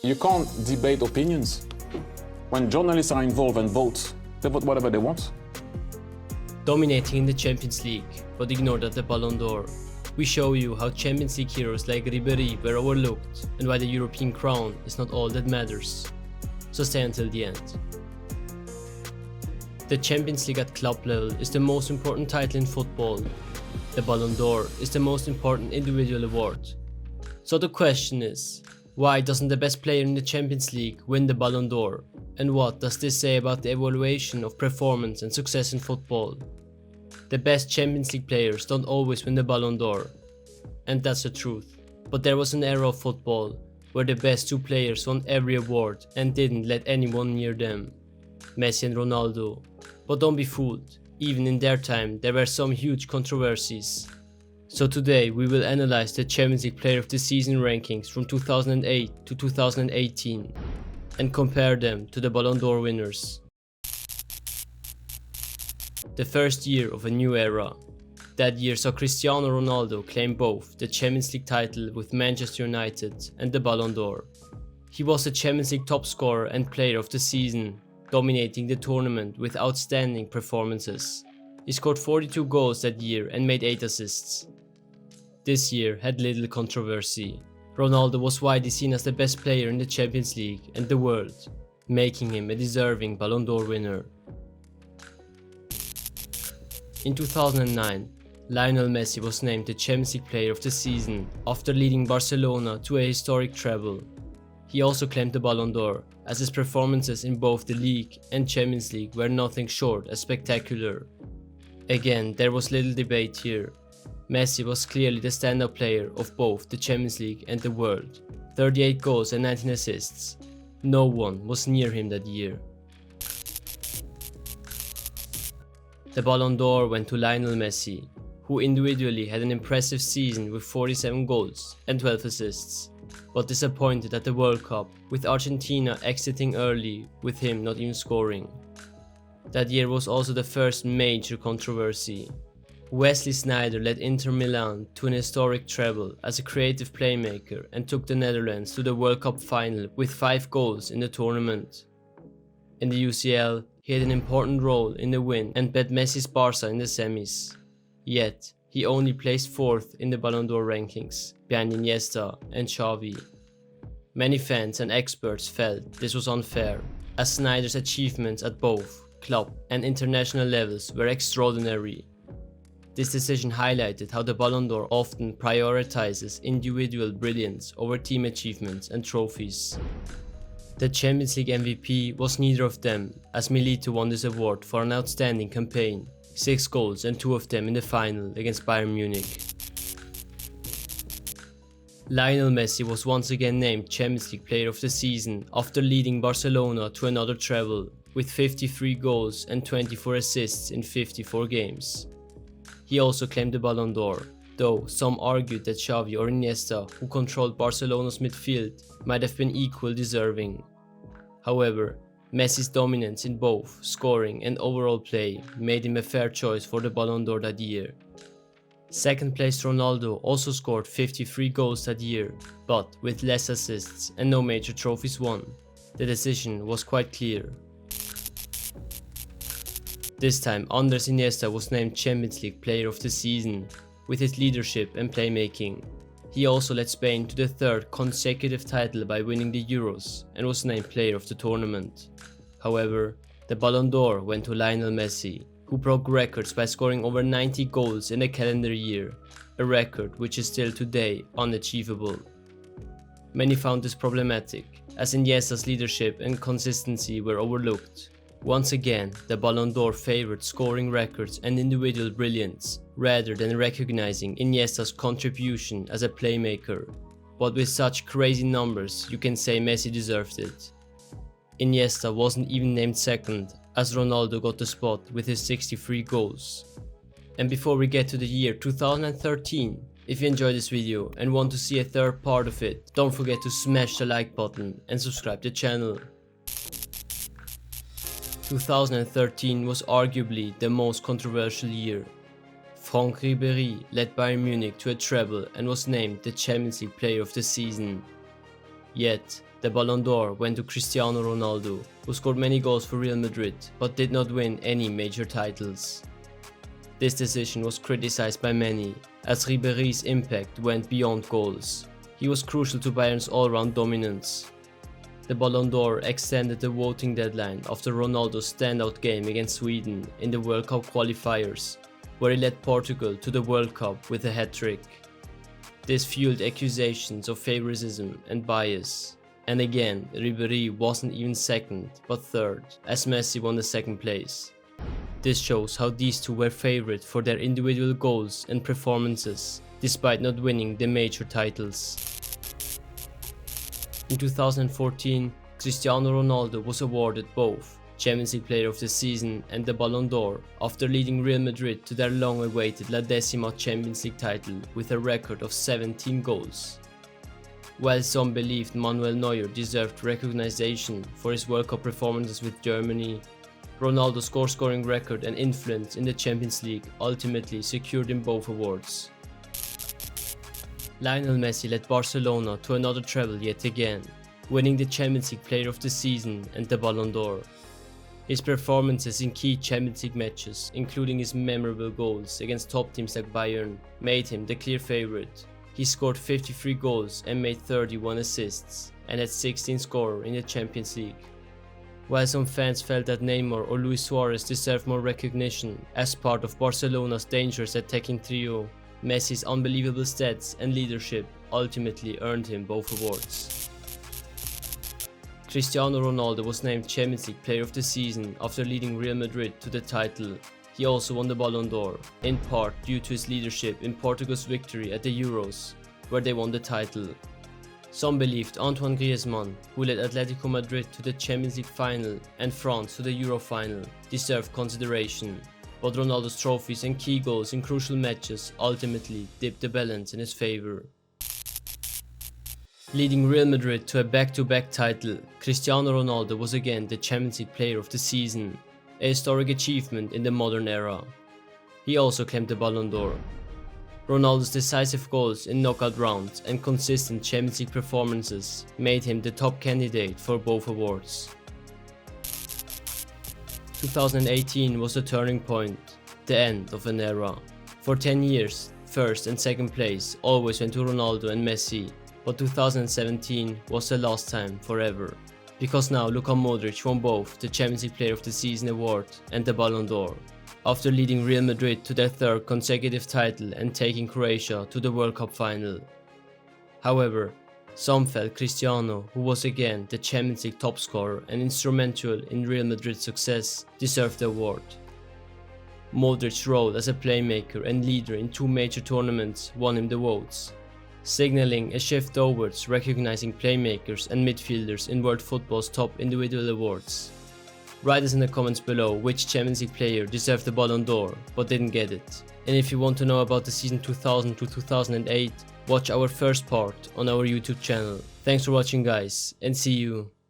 You can't debate opinions. When journalists are involved and vote, they vote whatever they want. Dominating in the Champions League, but ignored at the Ballon d'Or. We show you how Champions League heroes like Ribéry were overlooked and why the European crown is not all that matters. So stay until the end. The Champions League at club level is the most important title in football. The Ballon d'Or is the most important individual award. So the question is, why doesn't the best player in the Champions League win the Ballon d'Or? And what does this say about the evaluation of performance and success in football? The best Champions League players don't always win the Ballon d'Or. And that's the truth. But there was an era of football where the best two players won every award and didn't let anyone near them. Messi and Ronaldo. But don't be fooled, even in their time there were some huge controversies. So today we will analyze the Champions League Player of the Season rankings from 2008 to 2018 and compare them to the Ballon d'Or winners. The first year of a new era. That year saw Cristiano Ronaldo claim both the Champions League title with Manchester United and the Ballon d'Or. He was the Champions League top scorer and player of the season, dominating the tournament with outstanding performances. He scored 42 goals that year and made 8 assists. This year had little controversy. Ronaldo was widely seen as the best player in the Champions League and the world, making him a deserving Ballon d'Or winner. In 2009, Lionel Messi was named the Champions League Player of the Season after leading Barcelona to a historic treble. He also claimed the Ballon d'Or, as his performances in both the League and Champions League were nothing short as spectacular. Again, there was little debate here. Messi was clearly the standout player of both the Champions League and the world. 38 goals and 19 assists. No one was near him that year. The Ballon d'Or went to Lionel Messi, who individually had an impressive season with 47 goals and 12 assists, but disappointed at the World Cup, with Argentina exiting early with him not even scoring. That year was also the first major controversy. Wesley Sneijder led Inter Milan to an historic treble as a creative playmaker and took the Netherlands to the World Cup final with 5 goals in the tournament. In the UCL, he had an important role in the win and bet Messi's Barca in the semis. Yet, he only placed 4th in the Ballon d'Or rankings, behind Iniesta and Xavi. Many fans and experts felt this was unfair, as Sneijder's achievements at both club and international levels were extraordinary. This decision highlighted how the Ballon d'Or often prioritizes individual brilliance over team achievements and trophies. The Champions League MVP was neither of them, as Milito won this award for an outstanding campaign, 6 goals and 2 of them in the final against Bayern Munich. Lionel Messi was once again named Champions League Player of the Season after leading Barcelona to another treble, with 53 goals and 24 assists in 54 games. He also claimed the Ballon d'Or, though some argued that Xavi or Iniesta, who controlled Barcelona's midfield, might have been equally deserving. However, Messi's dominance in both scoring and overall play made him a fair choice for the Ballon d'Or that year. Second place Ronaldo also scored 53 goals that year, but with less assists and no major trophies won. The decision was quite clear. This time Andres Iniesta was named Champions League Player of the Season with his leadership and playmaking. He also led Spain to the 3rd consecutive title by winning the Euros and was named Player of the tournament. However, the Ballon d'Or went to Lionel Messi, who broke records by scoring over 90 goals in a calendar year, a record which is still today unachievable. Many found this problematic, as Iniesta's leadership and consistency were overlooked. Once again, the Ballon d'Or favored scoring records and individual brilliance, rather than recognizing Iniesta's contribution as a playmaker. But with such crazy numbers, you can say Messi deserved it. Iniesta wasn't even named second, as Ronaldo got the spot with his 63 goals. And before we get to the year 2013, if you enjoyed this video and want to see a third part of it, don't forget to smash the like button and subscribe to the channel. 2013 was arguably the most controversial year. Franck Ribéry led Bayern Munich to a treble and was named the Champions League Player of the Season. Yet, The Ballon d'Or went to Cristiano Ronaldo, who scored many goals for Real Madrid but did not win any major titles. This decision was criticized by many, as Ribéry's impact went beyond goals. He was crucial to Bayern's all-round dominance. The Ballon d'Or extended the voting deadline after Ronaldo's standout game against Sweden in the World Cup qualifiers, where he led Portugal to the World Cup with a hat-trick. This fueled accusations of favoritism and bias. And again, Ribéry wasn't even second, but third, as Messi won the second place. This shows how these two were favored for their individual goals and performances, despite not winning the major titles. In 2014, Cristiano Ronaldo was awarded both Champions League Player of the Season and the Ballon d'Or after leading Real Madrid to their long-awaited La Decima Champions League title with a record of 17 goals. While some believed Manuel Neuer deserved recognition for his World Cup performances with Germany, Ronaldo's goal-scoring record and influence in the Champions League ultimately secured him both awards. Lionel Messi led Barcelona to another treble yet again, winning the Champions League Player of the Season and the Ballon d'Or. His performances in key Champions League matches, including his memorable goals against top teams like Bayern, made him the clear favorite. He scored 53 goals and made 31 assists, and had 16 scorers in the Champions League. While some fans felt that Neymar or Luis Suarez deserved more recognition as part of Barcelona's dangerous attacking trio, Messi's unbelievable stats and leadership ultimately earned him both awards. Cristiano Ronaldo was named Champions League Player of the Season after leading Real Madrid to the title. He also won the Ballon d'Or, in part due to his leadership in Portugal's victory at the Euros, where they won the title. Some believed Antoine Griezmann, who led Atletico Madrid to the Champions League final and France to the Euro final, deserved consideration, but Ronaldo's trophies and key goals in crucial matches ultimately dipped the balance in his favour. Leading Real Madrid to a back-to-back title, Cristiano Ronaldo was again the Champions League Player of the Season, a historic achievement in the modern era. He also claimed the Ballon d'Or. Ronaldo's decisive goals in knockout rounds and consistent Champions League performances made him the top candidate for both awards. 2018 was a turning point, the end of an era. For 10 years, first and second place always went to Ronaldo and Messi, but 2017 was the last time forever. Because now Luka Modric won both the Champions League Player of the Season award and the Ballon d'Or, after leading Real Madrid to their third consecutive title and taking Croatia to the World Cup final. However, some felt Cristiano, who was again the Champions League top scorer and instrumental in Real Madrid's success, deserved the award. Modric's role as a playmaker and leader in two major tournaments won him the votes, signaling a shift towards recognizing playmakers and midfielders in world football's top individual awards. Write us in the comments below which Champions League player deserved the Ballon d'Or but didn't get it. And if you want to know about the season 2000 to 2008, watch our first part on our YouTube channel. Thanks for watching guys, and see you